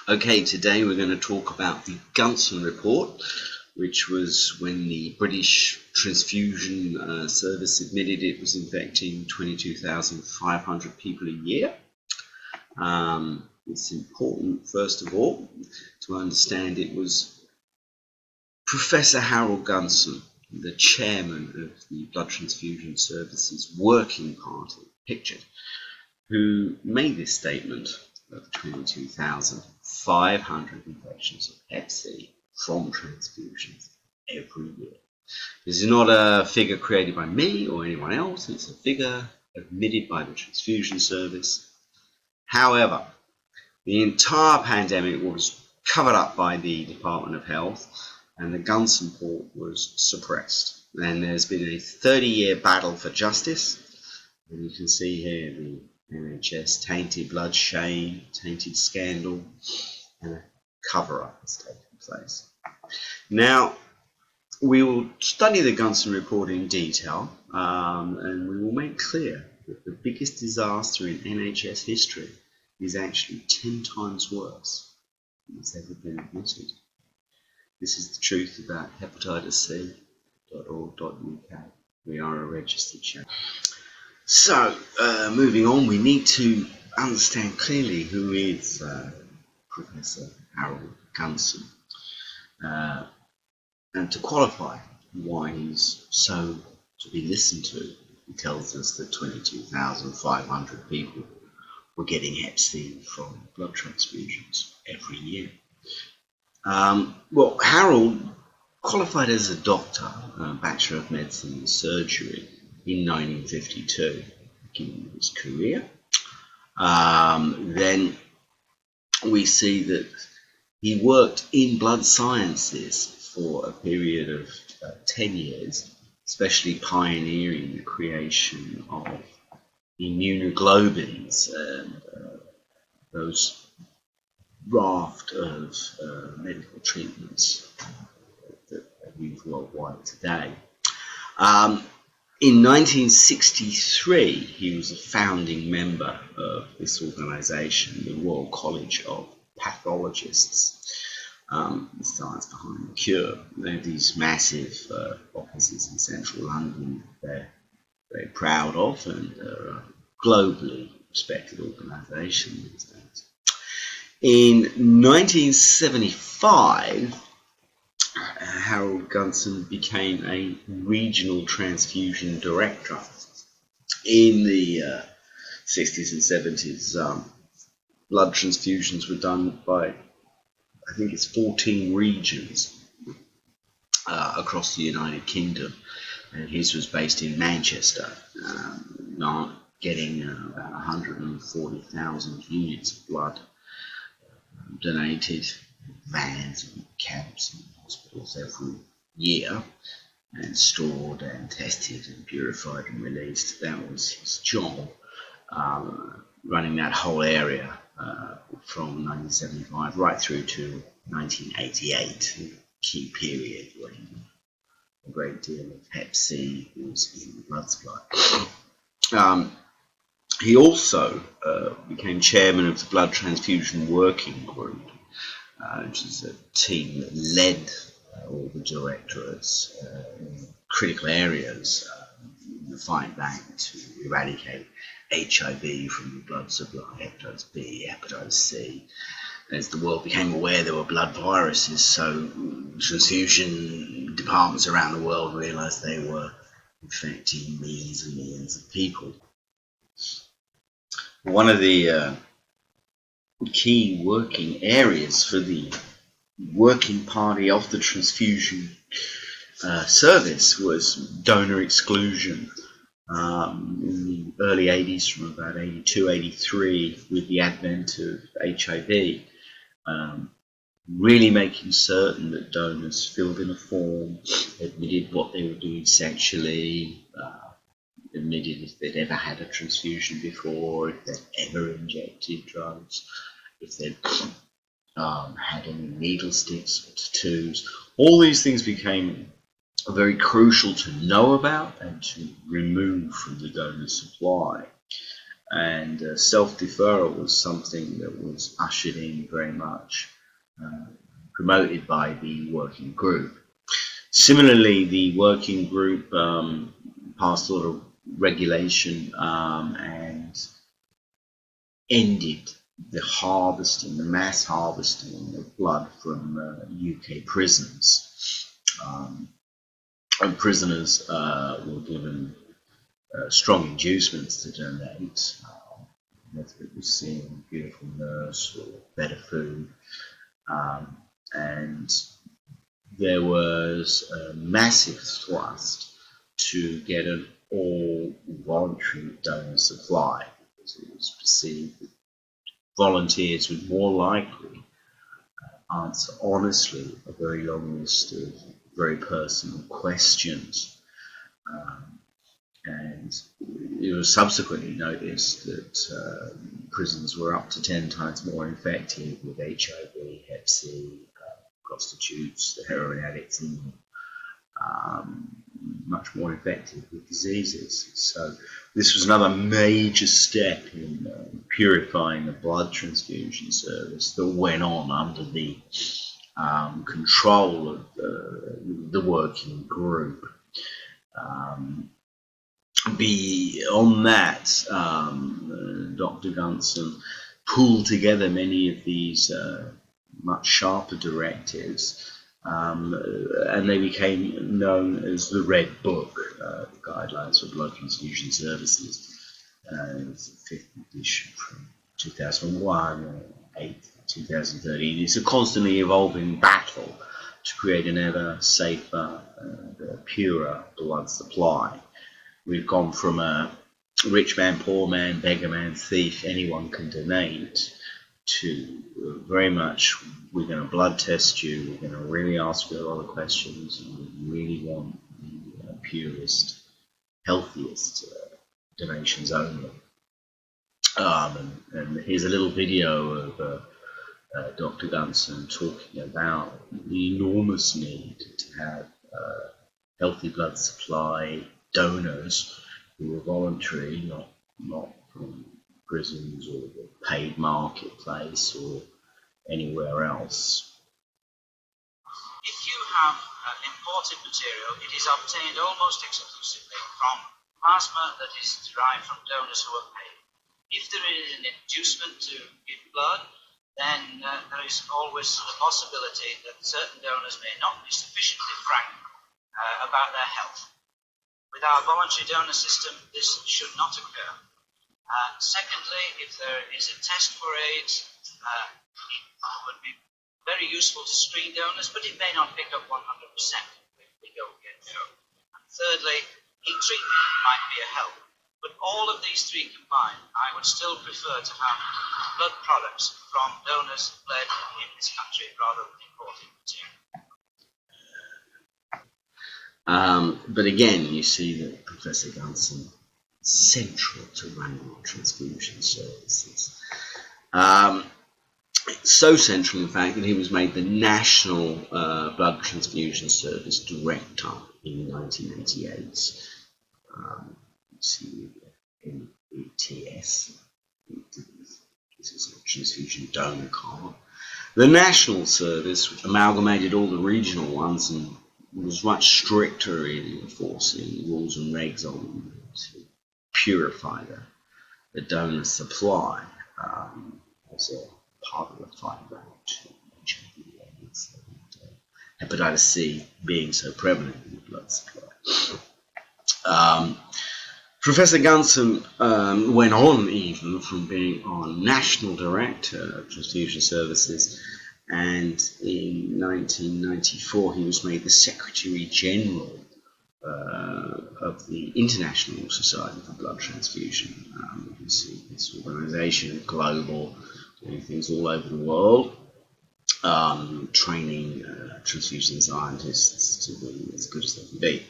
Okay, today we're going to talk about the Gunston report, which was when the British Transfusion Service admitted it was infecting 22,500 people a year. It's important, first of all, to understand it was Professor Harold Gunson, the chairman of the Blood Transfusion Service's Working Party, pictured, who made this statement of 22,500 infections of Hep C from transfusions every year. This is not a figure created by me or anyone else, it's a figure admitted by the Transfusion Service. However, the entire pandemic was covered up by the Department of Health and the Gunston report was suppressed. And there's been a 30-year battle for justice, and you can see here the NHS tainted blood shame, tainted scandal, and a cover-up has taken place. Now, we will study the Gunston report in detail, and we will make clear that the biggest disaster in NHS history is actually 10 times worse than has ever been admitted. This is the truth about hepatitis.c.org.uk. We are a registered charity. So, moving on, we need to understand clearly who is Professor Harold Gunson, and to qualify why he's so to be listened to. He tells us that 22,500 people were getting Hep C from blood transfusions every year. Well, Harold qualified as a doctor, Bachelor of Medicine and Surgery, in 1952, beginning his career. Then we see that he worked in blood sciences for a period of 10 years, especially pioneering the creation of immunoglobulins and those raft of medical treatments that are used worldwide today. In 1963, he was a founding member of this organisation, the Royal College of Pathologists, the science behind the cure. They have these massive offices in central London they're very proud of, and are a globally respected organisation these days. In 1975, Harold Gunson became a regional transfusion director. In the 60s and 70s, blood transfusions were done by, I think it's 14 regions across the United Kingdom, and his was based in Manchester, getting about 140,000 units of blood donated, vans and cabs and hospitals every year, and stored and tested and purified and released. That was his job, running that whole area from 1975 right through to 1988, a key period when a great deal of Hep C was in the blood supply. He also became chairman of the Blood Transfusion Working Group, which is a team that led all the directorates in critical areas in the fight back to eradicate HIV from the blood supply, hepatitis B, hepatitis C. As the world became aware there were blood viruses, so transfusion departments around the world realized they were infecting millions and millions of people. One of the key working areas for the working party of the transfusion service was donor exclusion. In the early 80s, from about 82, 83, with the advent of HIV, really making certain that donors filled in a form, admitted what they were doing sexually, admitted if they'd ever had a transfusion before, if they'd ever injected drugs, if they'd had any needle sticks or tattoos. All these things became very crucial to know about and to remove from the donor supply. and self-deferral was something that was ushered in very much, promoted by the working group. Similarly, the working group passed a lot of regulation and ended the harvesting, the mass harvesting of blood from UK prisons. And prisoners were given strong inducements to donate, whether it was seeing a beautiful nurse or better food. And there was a massive thrust to get an all-voluntary donor supply, because it was perceived that volunteers would more likely answer honestly a very long list of very personal questions. And it was subsequently noticed that prisons were up to 10 times more infected with HIV, Hep C, prostitutes, the heroin addicts, and much more infected with diseases. So this was another major step in purifying the blood transfusion service that went on under the control of the working group. Beyond that, Dr. Gunston pulled together many of these much sharper directives, and they became known as the Red Book, the Guidelines for Blood Transfusion Services. It's the 5th edition from 2001, 8th, 2013. It's a constantly evolving battle to create an ever safer, purer blood supply. We've gone from a rich man, poor man, beggar man, thief, anyone can donate, to very much, we're going to blood test you, we're going to really ask you a lot of questions, and we really want the purest, healthiest donations only. And here's a little video of Dr. Gunson talking about the enormous need to have healthy blood supply donors who are voluntary, not from prisons or the paid marketplace or anywhere else. If you have imported material, it is obtained almost exclusively from plasma that is derived from donors who are paid. If there is an inducement to give blood, then there is always the possibility that certain donors may not be sufficiently frank about their health. With our voluntary donor system, this should not occur. Secondly, if there is a test for AIDS, it would be very useful to screen donors, but it may not pick up 100% if we don't get through. And thirdly, heat treatment might be a help. But all of these three combined, I would still prefer to have blood products from donors bled in this country rather than imported material. But again, you see that Professor Gunson is central to running our transfusion services. So central, in fact, that he was made the National Blood Transfusion Service Director in 1988. See, NETS. This is a transfusion donor card. The National Service amalgamated all the regional ones and was much stricter in enforcing rules and regs on them to purify the donor supply as a part of the fight against HIV, AIDS, and hepatitis C being so prevalent in the blood supply. Professor Gunson went on even from being our National Director of Transfusion Services, and in 1994 he was made the Secretary General of the International Society for Blood Transfusion. You can see this organisation, global, doing things all over the world, training transfusion scientists to be as good as they can be.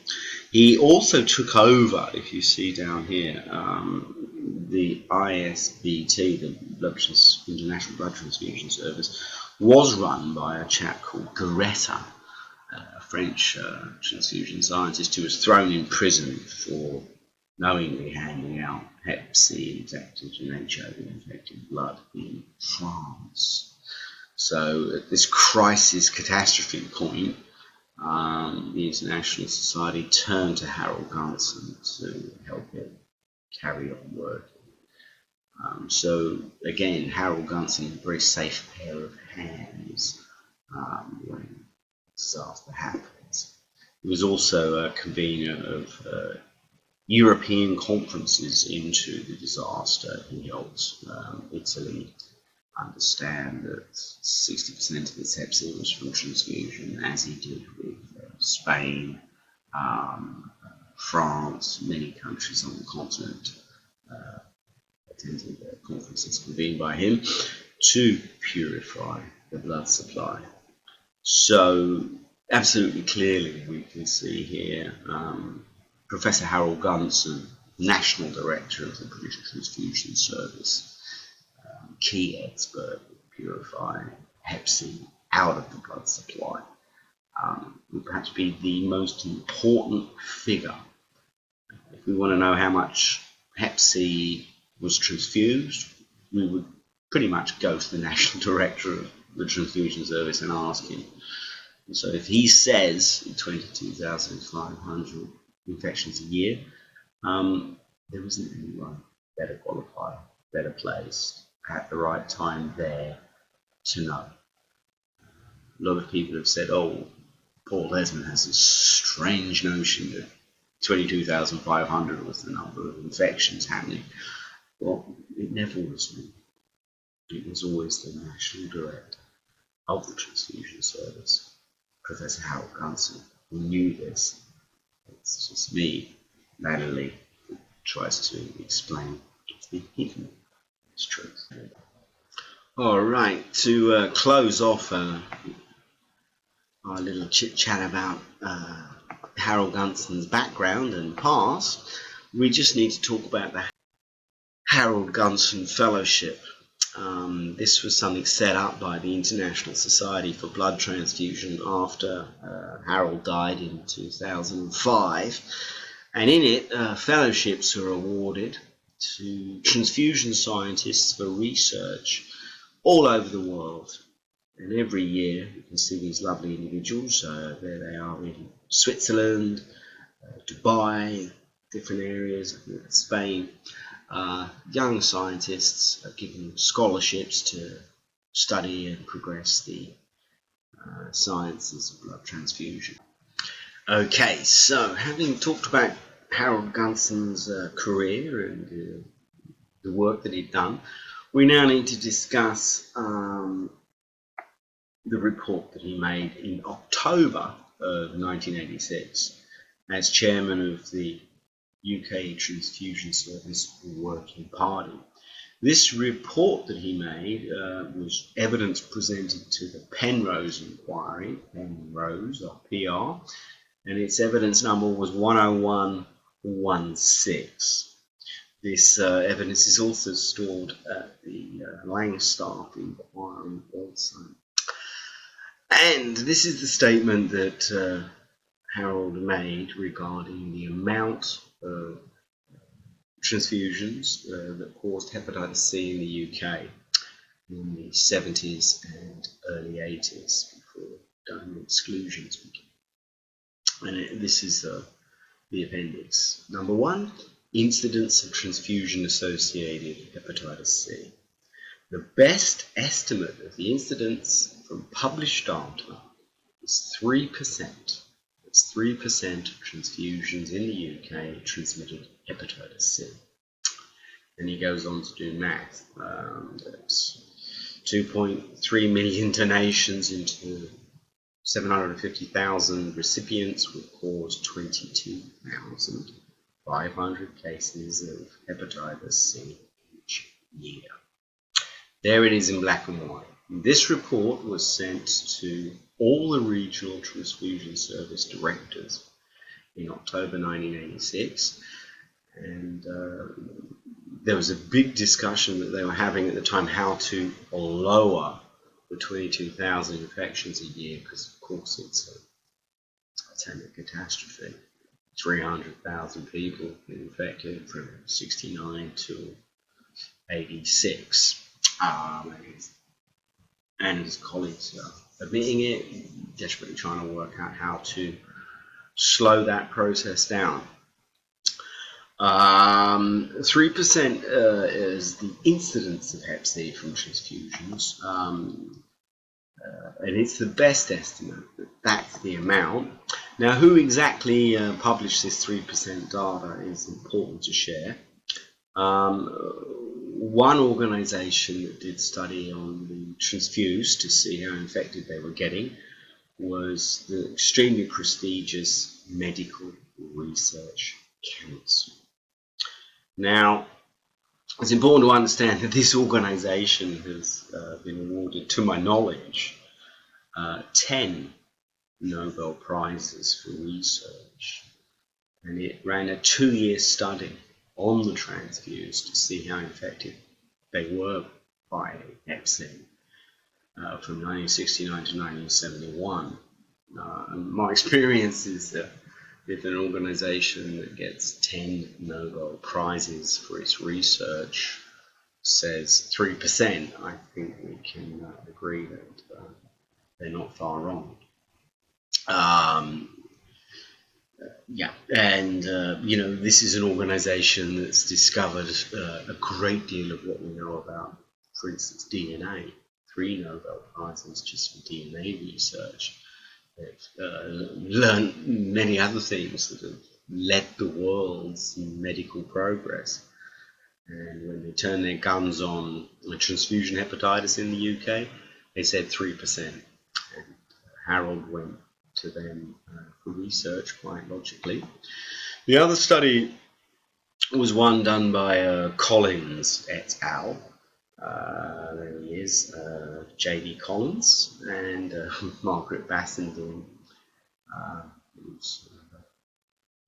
He also took over, if you see down here, the ISBT, the International Blood Transfusion Service, was run by a chap called Garetta, a French transfusion scientist who was thrown in prison for knowingly handing out Hep C infected and HIV infected blood in France. So at this crisis catastrophe point, the International Society turned to Harold Gunson to help him carry on working. So again, Harold Gunson, a very safe pair of hands when disaster happens. He was also a convener of European conferences into the disaster. He helped Italy understand that 60% of its Hep C was from transfusion, as he did with Spain, France, many countries on the continent attended conferences convened by him to purify the blood supply. So absolutely clearly we can see here Professor Harold Gunson, National Director of the British Transfusion Service, key expert in purifying Hep C out of the blood supply, would perhaps be the most important figure. If we want to know how much Hep C was transfused, we would pretty much go to the National Director of the Transfusion Service and ask him. And so if he says 22,500 infections a year, there isn't anyone better qualified, better placed, at the right time there to know. A lot of people have said, oh, Paul Lesman has this strange notion that 22,500 was the number of infections happening. Well, it never was me. It was always the National Director of the Transfusion Service, Professor Harold Gunson, who knew this. It's just me, latterly, who tries to explain the hidden truth. All right, to close off our little chit-chat about Harold Gunson's background and past, we just need to talk about the Harold Gunson Fellowship. This was something set up by the International Society for Blood Transfusion after Harold died in 2005. And in it, fellowships are awarded to transfusion scientists for research all over the world. And every year you can see these lovely individuals. There they are in Switzerland, Dubai, different areas, Spain. Young scientists are given scholarships to study and progress the sciences of blood transfusion. Okay, so having talked about Harold Gunson's career and the work that he'd done, we now need to discuss the report that he made in October of 1986 as chairman of the UK Transfusion Service Working Party. This report that he made was evidence presented to the Penrose inquiry, Penrose, or PR, and its evidence number was 10116. This evidence is also stored at the Langstaff inquiry also. And this is the statement that Harold made regarding the amount of transfusions that caused hepatitis C in the UK in the 70s and early 80s before diamond exclusions began. And this is the appendix. Number 1, incidence of transfusion-associated hepatitis C. The best estimate of the incidence from published data is 3%. That's 3% of transfusions in the UK transmitted hepatitis C. And he goes on to do math. That's 2.3 million donations into 750,000 recipients would cause 22,500 cases of hepatitis C each year. There it is in black and white. This report was sent to all the regional transfusion service directors in October 1986, and there was a big discussion that they were having at the time how to lower the 22,000 infections a year, because of course it's a catastrophe. 300,000 people infected from 69 to 86. And his colleagues are admitting it, desperately trying to work out how to slow that process down. 3% is the incidence of Hep C from transfusions, and it's the best estimate that that's the amount. Now, who exactly published this 3% data is important to share. One organisation that did study on the transfused to see how infected they were getting was the extremely prestigious Medical Research Council. Now, it's important to understand that this organisation has been awarded, to my knowledge, 10 Nobel Prizes for research, and it ran a 2-year study on the transfused to see how infected they were by Hep C from 1969 to 1971. And my experience is that if an organisation that gets 10 Nobel Prizes for its research says 3%, I think we can agree that they're not far wrong. Yeah, and this is an organisation that's discovered a great deal of what we know about, for instance, DNA. 3 Nobel Prizes just for DNA research. They've learned many other things that have led the world's medical progress. And when they turned their guns on transfusion hepatitis in the UK, they said 3%. And Harold went to them for research, quite logically. The other study was one done by Collins et al. There he is, J.D. Collins, and Margaret Bassenden, who's a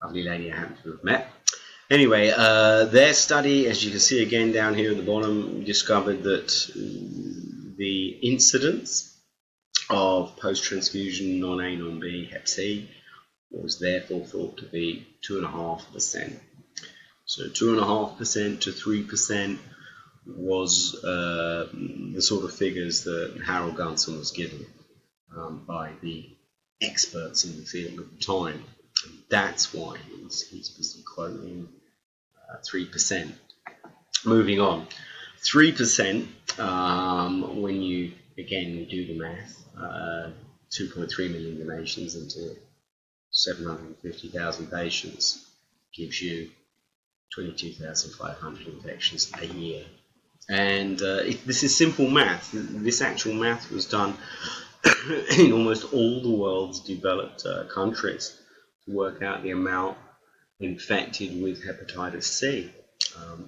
lovely lady I happen to have met. Anyway, their study, as you can see again down here at the bottom, discovered that the incidence of post-transfusion non-A, non-B Hep C was therefore thought to be 2.5%. So 2.5% to 3% was the sort of figures that Harold Gunson was given by the experts in the field at the time. And that's why he's busy quoting 3%. Moving on, 3%, when you again do the math, 2.3 million donations into 750,000 patients gives you 22,500 infections a year. And this is simple math. This actual math was done in almost all the world's developed countries to work out the amount infected with hepatitis C.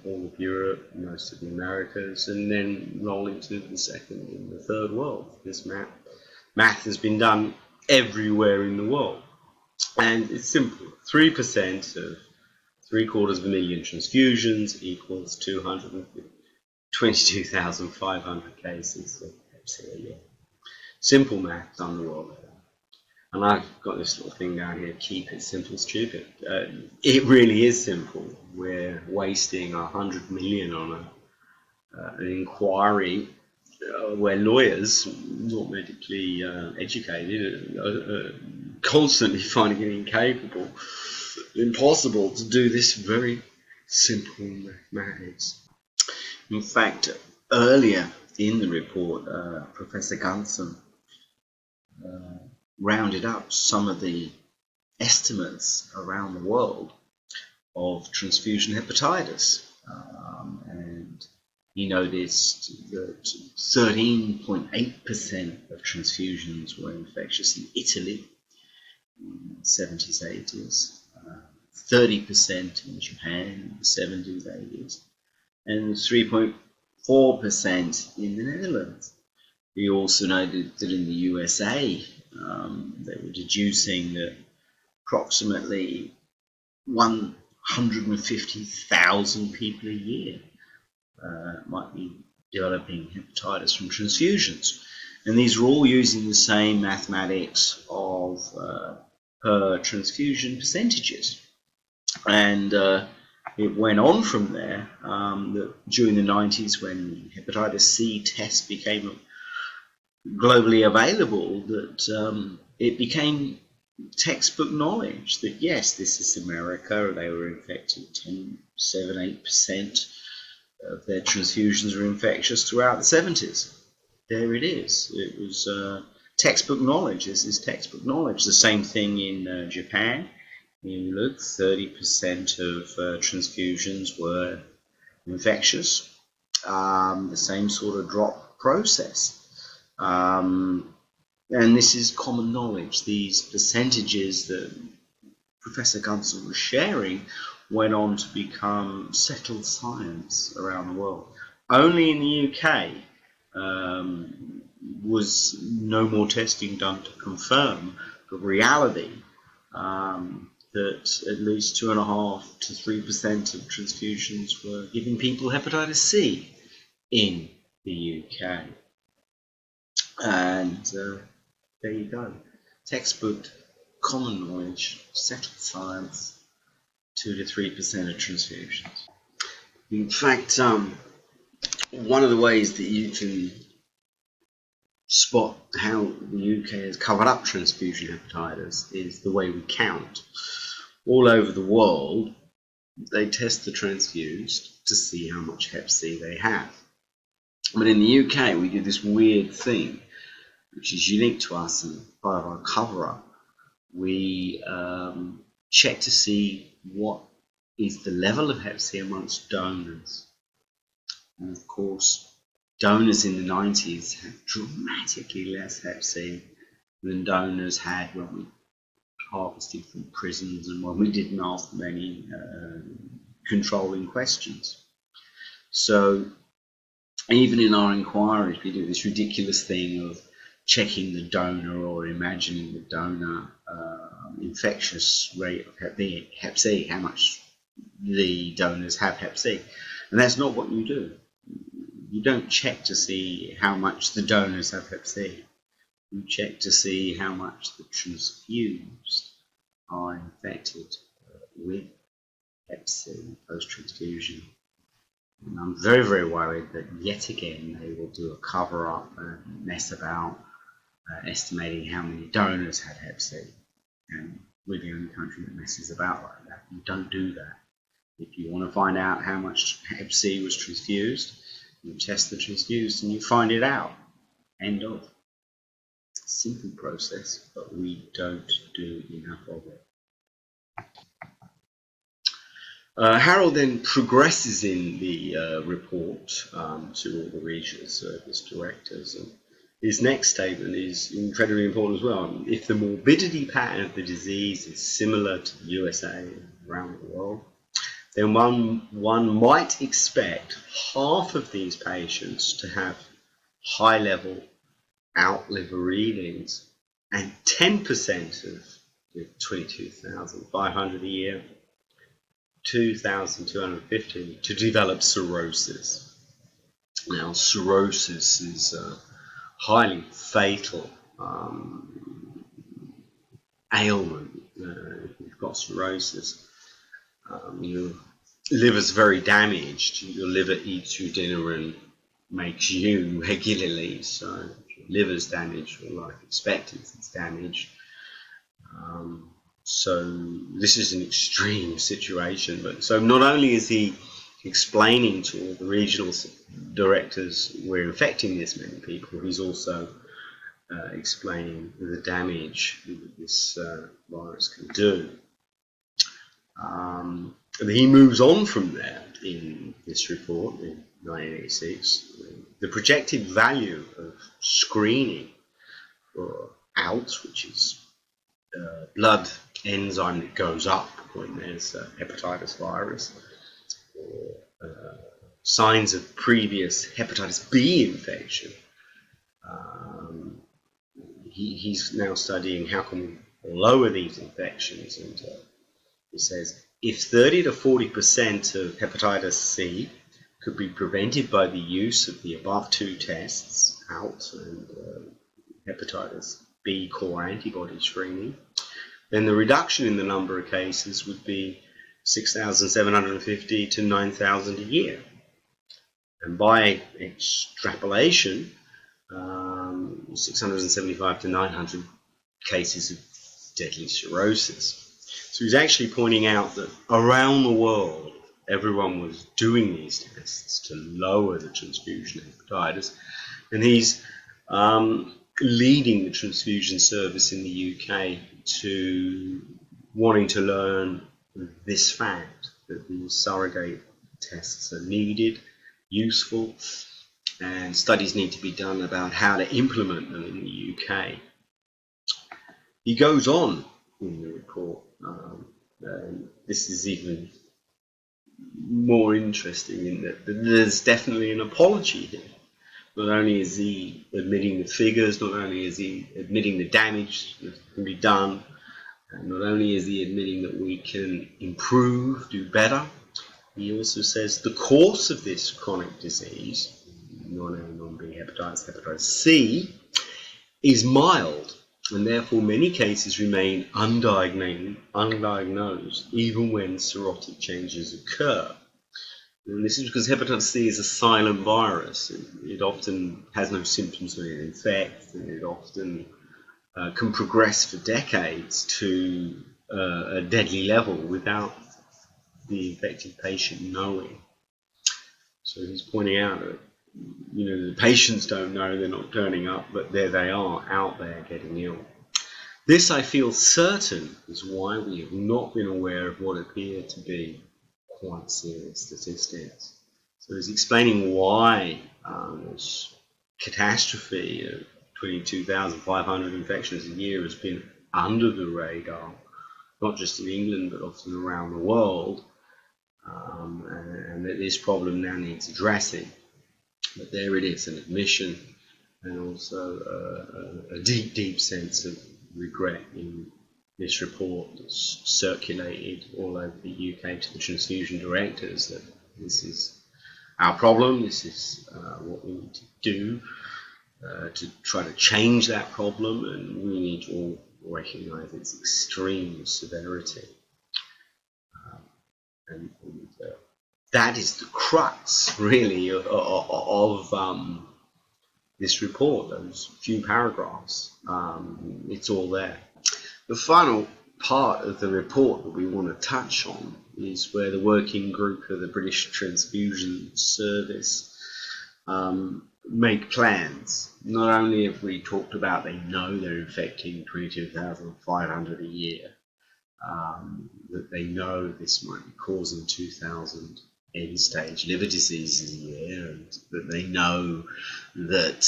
All of Europe, most of the Americas, and then roll into the second and the third world. This math has been done everywhere in the world. And it's simple. 3% of 750,000 transfusions equals 222,500 cases of Hep C a year. Simple math done the world over. And I've got this little thing down here, keep it simple, stupid. It really is simple. We're wasting 100 million on an inquiry where lawyers, not medically educated, are constantly finding it incapable, impossible to do this very simple mathematics. In fact, earlier in the report, Professor Gunson rounded up some of the estimates around the world of transfusion hepatitis, and he noticed that 13.8% of transfusions were infectious in Italy in the 70s, 80s, 30% in Japan in the 70s, 80s, and 3.4% in the Netherlands. He also noted that in the USA, they were deducing that approximately 150,000 people a year might be developing hepatitis from transfusions. And these are all using the same mathematics of per transfusion percentages. And it went on from there that during the 90s, when hepatitis C tests became globally available, that it became textbook knowledge that yes, this is America, they were infected 10, 7, 8% of their transfusions were infectious throughout the 70s. There it is. It was textbook knowledge. This is textbook knowledge. The same thing in Japan. You look, 30% of transfusions were infectious. The same sort of drop process. And this is common knowledge. These percentages that Professor Gunson was sharing went on to become settled science around the world. Only in the UK was no more testing done to confirm the reality that at least 2.5 to 3% of transfusions were giving people hepatitis C in the UK. And there you go. Textbook, common knowledge, settled science, 2 to 3% of transfusions. In fact, one of the ways that you can spot how the UK has covered up transfusion hepatitis is the way we count. All over the world, they test the transfused to see how much hep C they have. But in the UK, we do this weird thing, which is unique to us and part of our cover-up. We check to see what is the level of hep C amongst donors. And of course, donors in the 90s had dramatically less hep C than donors had when we harvested from prisons and when we didn't ask them any controlling questions. So even in our inquiries, we do this ridiculous thing of checking the donor or imagining the donor infectious rate of hep C, how much the donors have hep C. And that's not what you do. You don't check to see how much the donors have hep C. You check to see how much the transfused are infected with hep C post-transfusion. And I'm very, very worried that yet again they will do a cover-up and mess about estimating how many donors had hep C. And we're the only country that messes about like that. You don't do that. If you want to find out how much hep C was transfused, you test the transfused and you find it out. End of. Simple process, but we don't do enough of it. Harold then progresses in the report to all the regional service directors, and his next statement is incredibly important as well. If the morbidity pattern of the disease is similar to the USA and around the world, then one might expect half of these patients to have high-level out liver readings and 10% of the 22,500 a year, 2,250 to develop cirrhosis. Now, cirrhosis is a highly fatal ailment. If you've got cirrhosis, your liver's very damaged. Your liver eats your dinner and makes you regularly. So if your liver's damaged, or life expectancy is damaged. So this is an extreme situation. But so not only is he explaining to all the regional directors we're infecting this many people, he's also explaining the damage that this virus can do. He moves on from there in this report in 1986. The projected value of screening for ALT, which is blood enzyme that goes up when there's hepatitis virus, or signs of previous hepatitis B infection. He's now studying how can we lower these infections, and he says if 30 to 40% of hepatitis C could be prevented by the use of the above two tests, ALT and hepatitis B core antibody screening, then the reduction in the number of cases would be 6,750 to 9,000 a year. And by extrapolation, 675 to 900 cases of deadly cirrhosis. So he's actually pointing out that around the world, everyone was doing these tests to lower the transfusion hepatitis, and he's leading the transfusion service in the UK to wanting to learn this fact, that these surrogate tests are needed, useful, and studies need to be done about how to implement them in the UK. He goes on in the report, and this is even more interesting in that there's definitely an apology here. Not only is he admitting the figures, not only is he admitting the damage that can be done, and not only is he admitting that we can improve, do better, he also says the course of this chronic disease, non-A, non-B hepatitis, hepatitis C, is mild, and therefore many cases remain undiagnosed even when cirrhotic changes occur. And this is because hepatitis C is a silent virus. It often has no symptoms when it infects, and it often can progress for decades to a deadly level without the infected patient knowing. So he's pointing out that the patients don't know, they're not turning up, but there they are out there getting ill. This, I feel certain, is why we have not been aware of what appear to be quite serious statistics. So he's explaining why this catastrophe of 22,500 infections a year has been under the radar, not just in England but often around the world, and that this problem now needs addressing. But there it is, an admission, and also a deep, deep sense of regret in this report that's circulated all over the UK to the transfusion directors, that this is our problem, this is what we need to do to try to change that problem, and we need to all recognise its extreme severity. And that is the crux, really, of this report, those few paragraphs. It's all there. The final part of the report that we want to touch on is where the working group of the British Transfusion Service make plans. Not only have we talked about they know they're infecting 22,500 a year, that they know this might be causing 2,000 end-stage liver diseases a year, and that they know that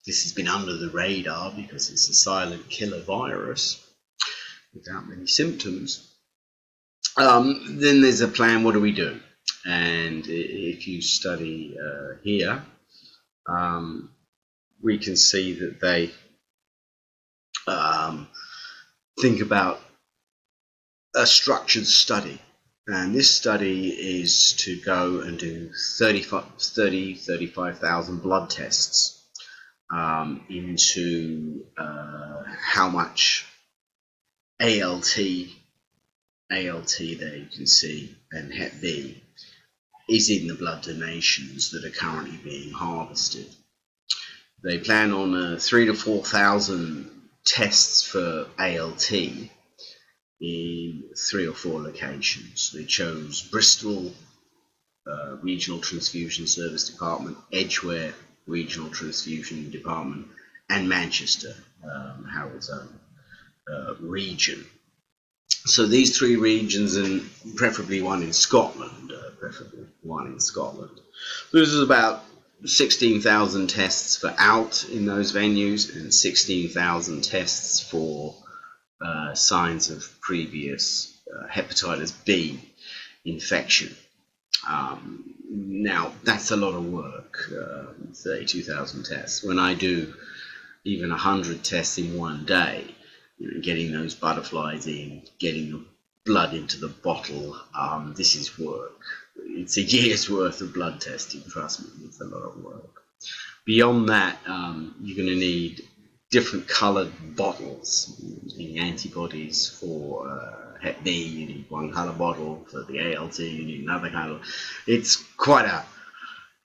this has been under the radar because it's a silent killer virus without many symptoms. Then there's a plan. What do we do? And if you study here, we can see that they think about a structured study. And this study is to go and do 35,000 blood tests into how much ALT there you can see, and Hep B is in the blood donations that are currently being harvested. They plan on 3,000 to 4,000 tests for ALT in 3 or 4 locations. They chose Bristol Regional Transfusion Service Department, Edgware Regional Transfusion Department, and Manchester, Harold's own region. So these 3 regions, and preferably one in Scotland, This is about 16,000 tests for ALT in those venues, and 16,000 tests for signs of previous hepatitis B infection. Now, that's a lot of work, 32,000 tests. When I do even 100 tests in one day, getting those butterflies in, getting the blood into the bottle, this is work. It's a year's worth of blood testing, trust me, it's a lot of work. Beyond that, you're going to need different coloured bottles, antibodies for Hep B, you need one colour bottle. For the ALT, you need another colour. It's quite a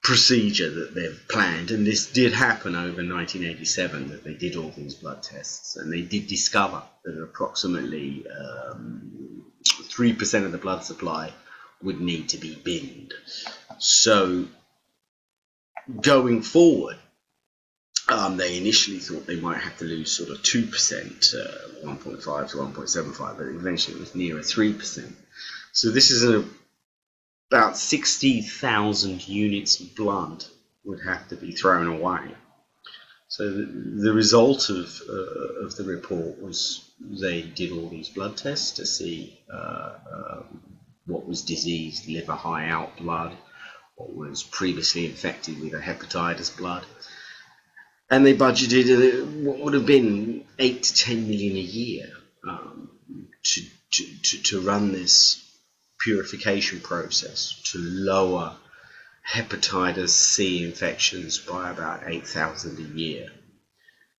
procedure that they've planned, and this did happen over 1987, that they did all these blood tests, and they did discover that approximately 3% of the blood supply would need to be binned. So going forward, they initially thought they might have to lose sort of 2%, 1.5 to 1.75, but eventually it was nearer 3%. So this is about 60,000 units of blood would have to be thrown away. So the result of the report was they did all these blood tests to see what was diseased liver high out blood, what was previously infected with a hepatitis blood, and they budgeted what would have been 8 to 10 million a year to run this purification process to lower hepatitis C infections by about 8,000 a year.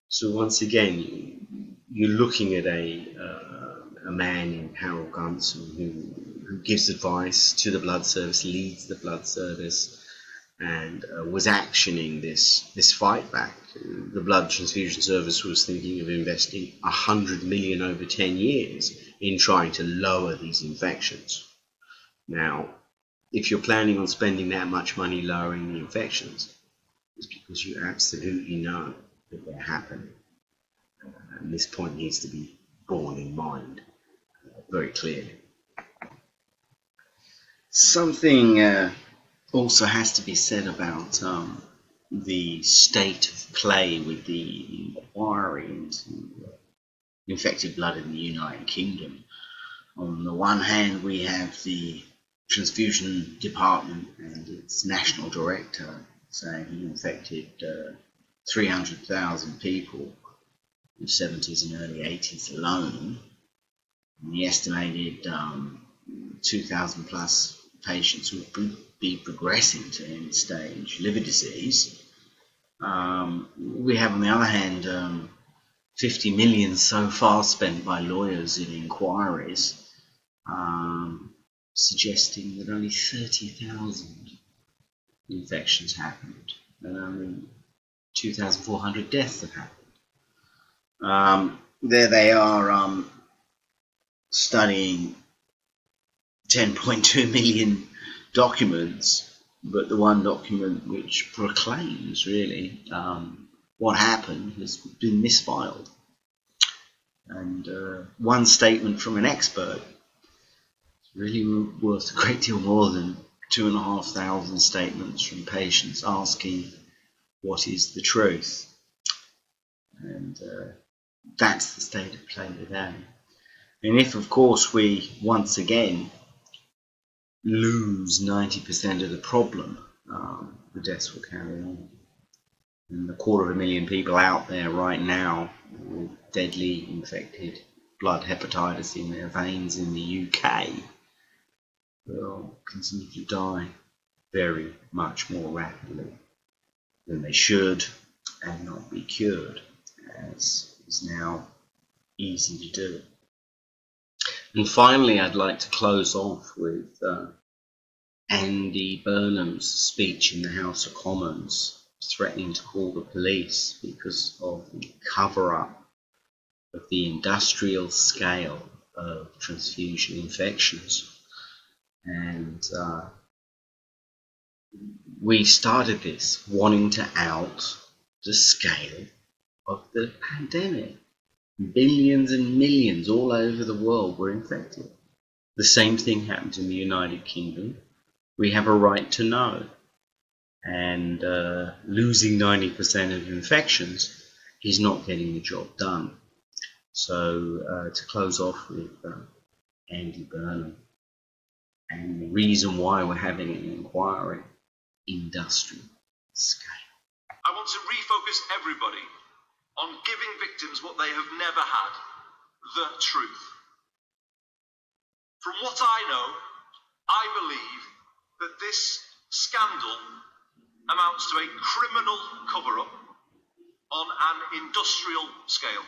So once again, you're looking at a man in Harold Gunson who gives advice to the blood service, leads the blood service, and was actioning this fight back. The blood transfusion service was thinking of investing 100 million over 10 years in trying to lower these infections. Now, if you're planning on spending that much money lowering the infections, it's because you absolutely know that they're happening. And this point needs to be borne in mind very clearly. Something also has to be said about the state of play with the inquiry into infected blood in the United Kingdom. On the one hand, we have the transfusion department and its national director saying he infected 300,000 people in the 70s and early 80s alone. And the estimated 2,000 plus patients would be progressing to end-stage liver disease. We have, on the other hand, 50 million so far spent by lawyers in inquiries, suggesting that only 30,000 infections happened and only 2,400 deaths have happened. There they are studying 10.2 million documents, but the one document which proclaims really what happened has been misfiled. And one statement from an expert is really worth a great deal more than 2,500 statements from patients asking what is the truth. And that's the state of play today. And if, of course, we once again lose 90% of the problem, the deaths will carry on. And the 250,000 people out there right now with deadly infected blood hepatitis in their veins in the UK will continue to die very much more rapidly than they should and not be cured, as is now easy to do. And finally, I'd like to close off with Andy Burnham's speech in the House of Commons, threatening to call the police because of the cover-up of the industrial scale of transfusion infections. And we started this wanting to out the scale of the pandemic. Billions and millions all over the world were infected. The same thing happened in the United Kingdom. We have a right to know. And losing 90% of infections is not getting the job done. So to close off with Andy Burnham, and the reason why we're having an inquiry, industrial scale. I want to refocus everybody on giving victims what they have never had, the truth. From what I know, I believe that this scandal amounts to a criminal cover-up on an industrial scale.